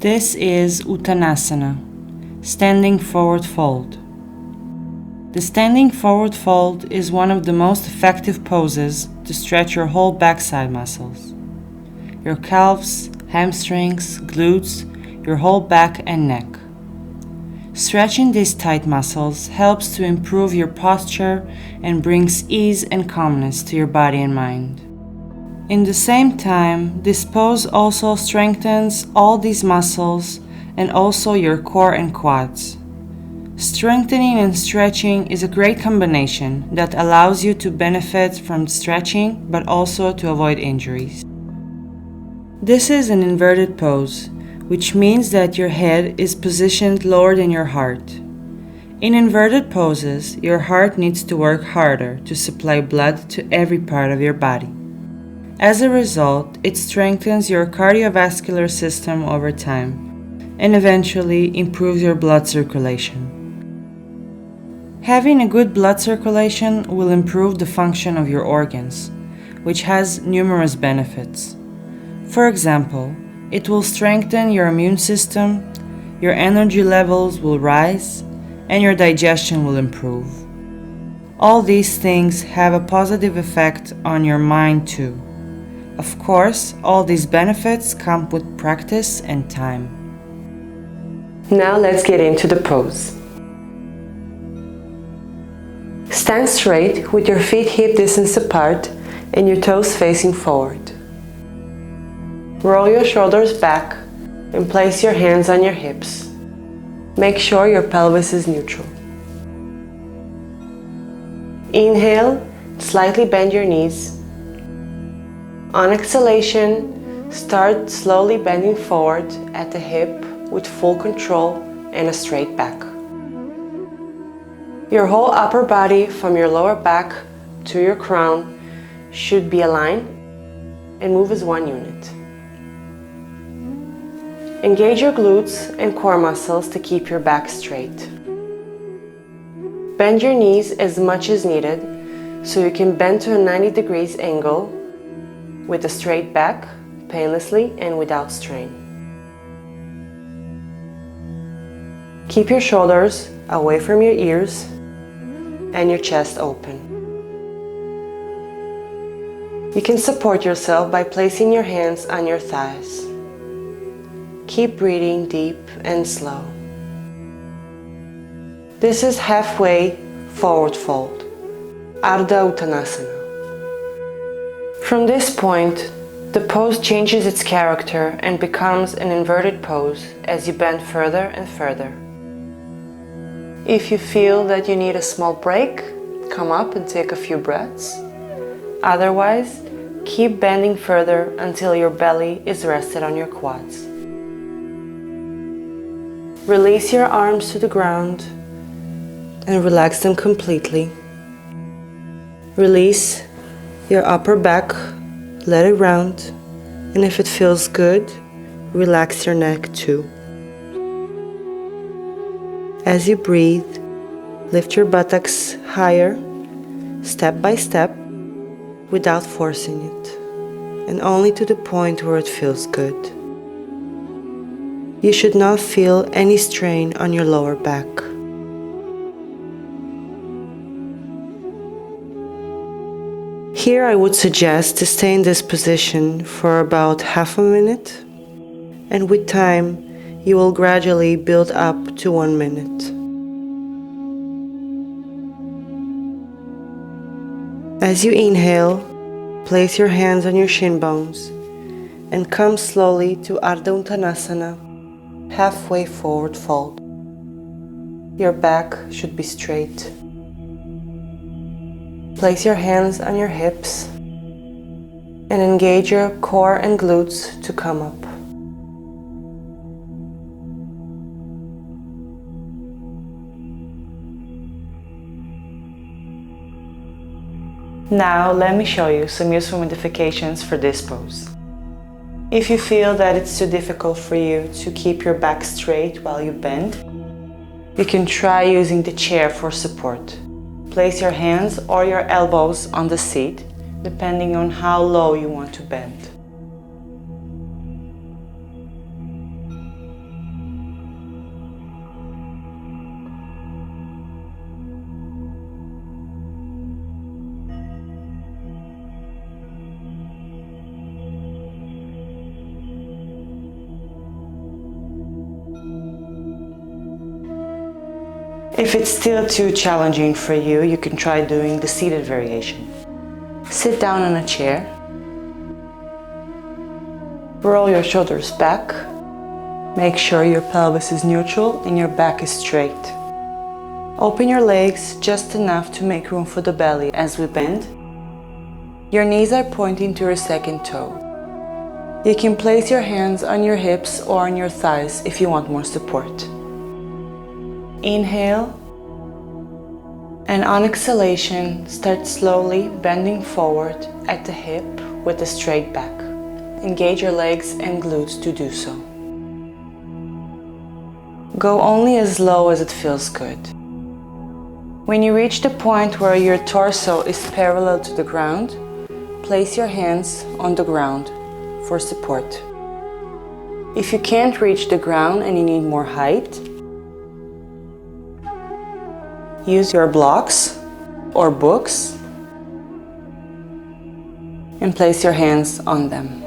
This is Uttanasana, standing forward fold. The standing forward fold is one of the most effective poses to stretch your whole backside muscles. Your calves, hamstrings, glutes, your whole back and neck. Stretching these tight muscles helps to improve your posture and brings ease and calmness to your body and mind. In the same time, this pose also strengthens all these muscles and also your core and quads. Strengthening and stretching is a great combination that allows you to benefit from stretching but also to avoid injuries. This is an inverted pose, which means that your head is positioned lower than your heart. In inverted poses, your heart needs to work harder to supply blood to every part of your body. As a result, it strengthens your cardiovascular system over time and eventually improves your blood circulation. Having a good blood circulation will improve the function of your organs, which has numerous benefits. For example, it will strengthen your immune system, your energy levels will rise, and your digestion will improve. All these things have a positive effect on your mind too. Of course, all these benefits come with practice and time. Now let's get into the pose. Stand straight with your feet hip distance apart and your toes facing forward. Roll your shoulders back and place your hands on your hips. Make sure your pelvis is neutral. Inhale, slightly bend your knees. On exhalation, start slowly bending forward at the hip with full control and a straight back. Your whole upper body from your lower back to your crown should be aligned and move as one unit. Engage your glutes and core muscles to keep your back straight. Bend your knees as much as needed so you can bend to a 90 degrees angle with a straight back, painlessly and without strain. Keep your shoulders away from your ears and your chest open. You can support yourself by placing your hands on your thighs. Keep breathing deep and slow. This is halfway forward fold, Ardha Uttanasana. From this point, the pose changes its character and becomes an inverted pose as you bend further and further. If you feel that you need a small break, come up and take a few breaths. Otherwise, keep bending further until your belly is rested on your quads. Release your arms to the ground and relax them completely. Release your upper back, let it round, and if it feels good, relax your neck too. As you breathe, lift your buttocks higher, step by step, without forcing it, and only to the point where it feels good. You should not feel any strain on your lower back. Here I would suggest to stay in this position for about half a minute, and with time you will gradually build up to 1 minute. As you inhale, place your hands on your shin bones and come slowly to Ardha Uttanasana, halfway forward fold. Your back should be straight. Place your hands on your hips and engage your core and glutes to come up. Now let me show you some useful modifications for this pose. If you feel that it's too difficult for you to keep your back straight while you bend, you can try using the chair for support. Place your hands or your elbows on the seat, depending on how low you want to bend. If it's still too challenging for you, you can try doing the seated variation. Sit down on a chair. Roll your shoulders back. Make sure your pelvis is neutral and your back is straight. Open your legs just enough to make room for the belly as we bend. Your knees are pointing to your second toe. You can place your hands on your hips or on your thighs if you want more support. Inhale, and on exhalation, start slowly bending forward at the hip with a straight back. Engage your legs and glutes to do so. Go only as low as it feels good. When you reach the point where your torso is parallel to the ground, place your hands on the ground for support. If you can't reach the ground and you need more height, use your blocks or books and place your hands on them.